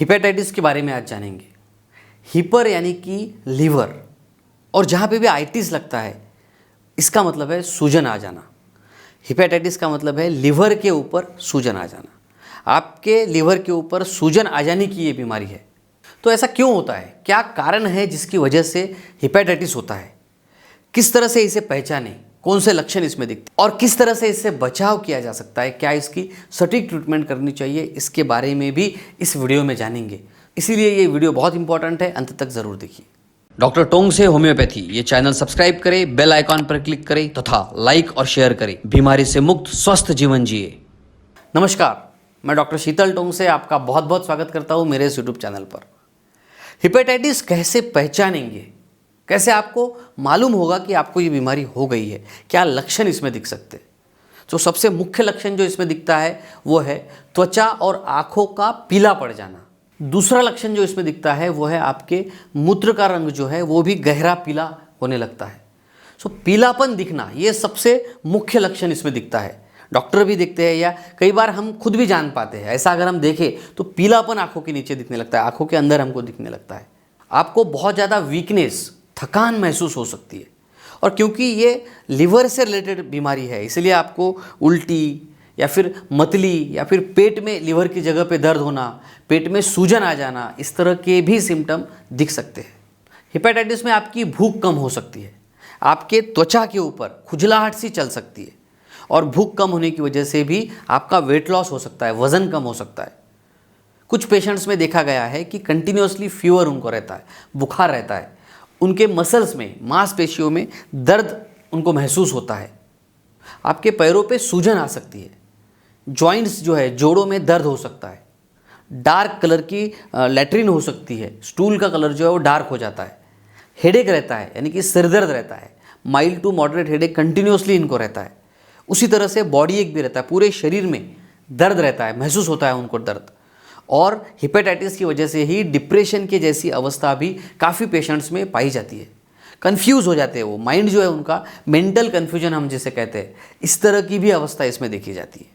Hepatitis के बारे में आज जानेंगे। हिपर यानी कि लीवर, और जहाँ पे भी आइटिस लगता है इसका मतलब है सूजन आ जाना। हिपेटाइटिस का मतलब है लीवर के ऊपर सूजन आ जाना। आपके लीवर के ऊपर सूजन आ जाने की ये बीमारी है। तो ऐसा क्यों होता है, क्या कारण है जिसकी वजह से हिपेटाइटिस होता है, किस तरह से इसे पहचानें, कौन से लक्षण इसमें दिखते हैं और किस तरह से इससे बचाव किया जा सकता है, क्या इसकी सटीक ट्रीटमेंट करनी चाहिए, इसके बारे में भी इस वीडियो में जानेंगे। इसीलिए ये वीडियो बहुत इंपॉर्टेंट है, अंत तक जरूर देखिए। डॉक्टर टोंग से होम्योपैथी ये चैनल सब्सक्राइब करें, बेल आइकॉन पर क्लिक करें तथा लाइक और शेयर करें। बीमारी से मुक्त स्वस्थ जीवन जिए। नमस्कार, मैं डॉक्टर शीतल टोंग से आपका बहुत बहुत स्वागत करता हूँ मेरे इस यूट्यूब चैनल पर। हिपेटाइटिस कैसे पहचानेंगे, कैसे आपको मालूम होगा कि आपको ये बीमारी हो गई है, क्या लक्षण इसमें दिख सकते हैं। तो सबसे मुख्य लक्षण जो इसमें दिखता है वो है त्वचा और आंखों का पीला पड़ जाना। दूसरा लक्षण जो इसमें दिखता है वो है आपके मूत्र का रंग जो है वो भी गहरा पीला होने लगता है। सो पीलापन दिखना ये सबसे मुख्य लक्षण इसमें दिखता है। डॉक्टर भी देखते हैं या कई बार हम खुद भी जान पाते हैं। ऐसा अगर हम देखें तो पीलापन आंखों के नीचे दिखने लगता है, आंखों के अंदर हमको दिखने लगता है। आपको बहुत ज़्यादा वीकनेस, थकान महसूस हो सकती है। और क्योंकि ये लिवर से रिलेटेड बीमारी है इसलिए आपको उल्टी या फिर मतली या फिर पेट में लिवर की जगह पे दर्द होना, पेट में सूजन आ जाना, इस तरह के भी सिम्टम दिख सकते हैं। हिपेटाइटिस में आपकी भूख कम हो सकती है, आपके त्वचा के ऊपर खुजलाहट सी चल सकती है और भूख कम होने की वजह से भी आपका वेट लॉस हो सकता है, वज़न कम हो सकता है। कुछ पेशेंट्स में देखा गया है कि कंटिन्यूसली फीवर उनको रहता है, बुखार रहता है, उनके मसल्स में, मांसपेशियों में दर्द उनको महसूस होता है। आपके पैरों पे सूजन आ सकती है, जॉइंट्स जो है जोड़ों में दर्द हो सकता है, डार्क कलर की लैट्रिन हो सकती है, स्टूल का कलर जो है वो डार्क हो जाता है, हेडेक रहता है यानी कि सिरदर्द रहता है, mild to moderate headache continuously इनको रहता है। उसी तरह से बॉडी एक भी रहता है, पूरे शरीर में दर्द रहता है, महसूस होता है उनको दर्द। और हिपेटाइटिस की वजह से ही डिप्रेशन के जैसी अवस्था भी काफ़ी पेशेंट्स में पाई जाती है। कंफ्यूज हो जाते हैं वो, माइंड जो है उनका मेंटल कन्फ्यूजन हम जिसे कहते हैं, इस तरह की भी अवस्था इसमें देखी जाती है।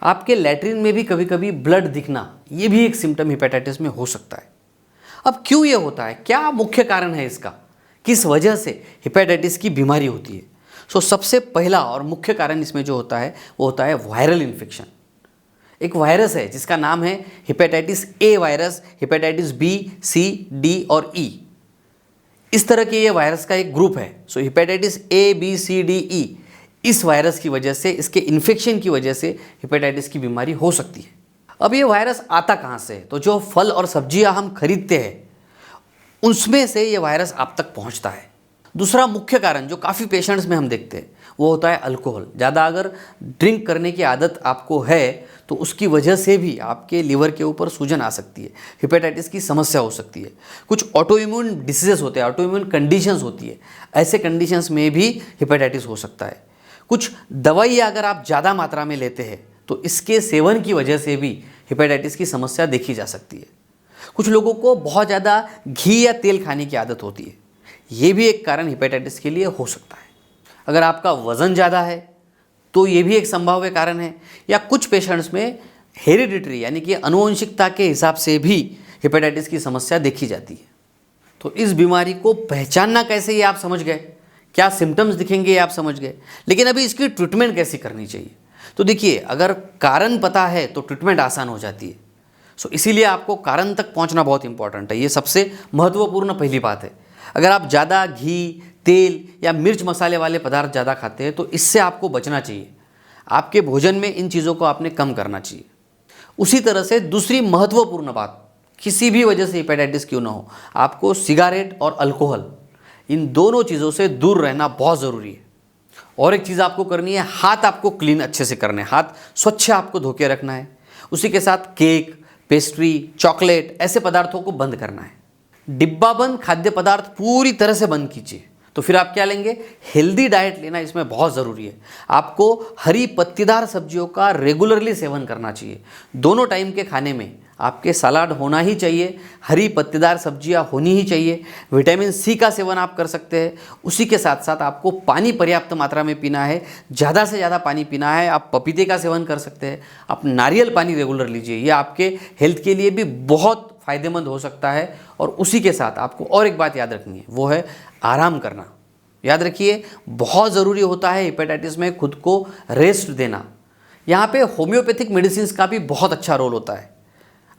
आपके लैट्रिन में भी कभी कभी ब्लड दिखना, ये भी एक सिम्टम हिपेटाइटिस में हो सकता है। अब क्यों ये होता है, क्या मुख्य कारण है इसका, किस वजह से हिपेटाइटिस की बीमारी होती है। सबसे पहला और मुख्य कारण इसमें जो होता है वो होता है वायरल इन्फेक्शन। एक वायरस है जिसका नाम है hepatitis A virus, hepatitis B, C, D और ई। इस तरह के ये वायरस का एक ग्रुप है। Hepatitis A, B, C, D, E, इस वायरस की वजह से, इसके इन्फेक्शन की वजह से हिपेटाइटिस की बीमारी हो सकती है। अब ये वायरस आता कहाँ से है, तो जो फल और सब्जियां हम खरीदते हैं उसमें से ये वायरस आप तक पहुँचता है। दूसरा मुख्य कारण जो काफ़ी पेशेंट्स में हम देखते हैं वो होता है अल्कोहल। ज़्यादा अगर ड्रिंक करने की आदत आपको है तो उसकी वजह से भी आपके लीवर के ऊपर सूजन आ सकती है, हिपेटाइटिस की समस्या हो सकती है। कुछ ऑटो इम्यून डिसीजेस होते हैं, ऑटो इम्यून कंडीशंस होती है, ऐसे कंडीशंस में भी हिपेटाइटिस हो सकता है। कुछ दवाइयाँ अगर आप ज़्यादा मात्रा में लेते हैं तो इसके सेवन की वजह से भी हिपेटाइटिस की समस्या देखी जा सकती है। कुछ लोगों को बहुत ज़्यादा घी या तेल खाने की आदत होती है, ये भी एक कारण हिपेटाइटिस के लिए हो सकता है। अगर आपका वज़न ज़्यादा है तो ये भी एक संभाव्य कारण है। या कुछ पेशेंट्स में हेरिडिटरी यानी कि आनुवंशिकता के हिसाब से भी हिपेटाइटिस की समस्या देखी जाती है। तो इस बीमारी को पहचानना कैसे ये आप समझ गए, क्या सिम्टम्स दिखेंगे ये आप समझ गए, लेकिन अभी इसकी ट्रीटमेंट कैसी करनी चाहिए। तो देखिए, अगर कारण पता है तो ट्रीटमेंट आसान हो जाती है। इसीलिए आपको कारण तक पहुंचना बहुत इंपॉर्टेंट है, ये सबसे महत्वपूर्ण पहली बात है। अगर आप ज़्यादा घी, तेल या मिर्च मसाले वाले पदार्थ ज़्यादा खाते हैं तो इससे आपको बचना चाहिए। आपके भोजन में इन चीज़ों को आपने कम करना चाहिए। उसी तरह से दूसरी महत्वपूर्ण बात, किसी भी वजह से हिपेटाइटिस क्यों ना हो, आपको सिगारेट और अल्कोहल, इन दोनों चीज़ों से दूर रहना बहुत ज़रूरी है। और एक चीज़ आपको करनी है, हाथ आपको क्लीन अच्छे से करने, हाथ स्वच्छ आपको धो के रखना है। उसी के साथ केक, पेस्ट्री, चॉकलेट, ऐसे पदार्थों को बंद करना है। डिब्बा बंद खाद्य पदार्थ पूरी तरह से बंद कीजिए। तो फिर आप क्या लेंगे, हेल्दी डाइट लेना इसमें बहुत ज़रूरी है। आपको हरी पत्तीदार सब्जियों का रेगुलरली सेवन करना चाहिए। दोनों टाइम के खाने में आपके सलाद होना ही चाहिए, हरी पत्तेदार सब्जियां होनी ही चाहिए, विटामिन सी का सेवन आप कर सकते हैं। उसी के साथ साथ आपको पानी पर्याप्त मात्रा में पीना है, ज़्यादा से ज़्यादा पानी पीना है। आप पपीते का सेवन कर सकते हैं, आप नारियल पानी रेगुलर लीजिए, ये आपके हेल्थ के लिए भी बहुत फ़ायदेमंद हो सकता है। और उसी के साथ आपको और एक बात याद रखनी है, वो है आराम करना। याद रखिए, बहुत ज़रूरी होता है हेपेटाइटिस में खुद को रेस्ट देना। यहाँ पे होम्योपैथिक मेडिसिन का भी बहुत अच्छा रोल होता है।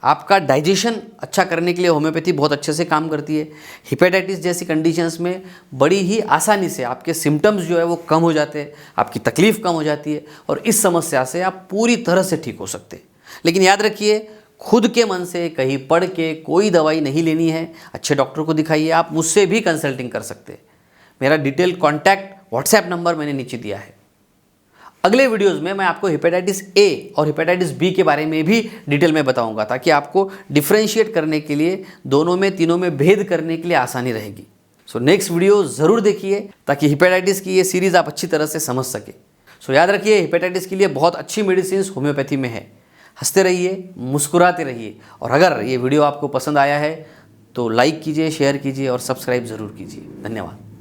आपका डाइजेशन अच्छा करने के लिए होम्योपैथी बहुत अच्छे से काम करती है। हेपेटाइटिस जैसी कंडीशंस में बड़ी ही आसानी से आपके सिम्टम्स जो है वो कम हो जाते हैं, आपकी तकलीफ़ कम हो जाती है और इस समस्या से आप पूरी तरह से ठीक हो सकते हैं। लेकिन याद रखिए, खुद के मन से कहीं पढ़ के कोई दवाई नहीं लेनी है, अच्छे डॉक्टर को दिखाइए। आप मुझसे भी कंसल्टिंग कर सकते हैं। मेरा डिटेल कॉन्टैक्ट व्हाट्सएप नंबर मैंने नीचे दिया है। अगले वीडियोस में मैं आपको हेपेटाइटिस ए और हेपेटाइटिस बी के बारे में भी डिटेल में बताऊंगा, ताकि आपको डिफ्रेंशिएट करने के लिए, दोनों में तीनों में भेद करने के लिए आसानी रहेगी। सो नेक्स्ट वीडियो ज़रूर देखिए, ताकि हेपेटाइटिस की ये सीरीज़ आप अच्छी तरह से समझ सके। सो याद रखिए, हेपेटाइटिस के लिए बहुत अच्छी मेडिसिन होम्योपैथी में है। हंसते रहिए, मुस्कुराते रहिए, और अगर ये वीडियो आपको पसंद आया है तो लाइक कीजिए, शेयर कीजिए और सब्सक्राइब ज़रूर कीजिए। धन्यवाद।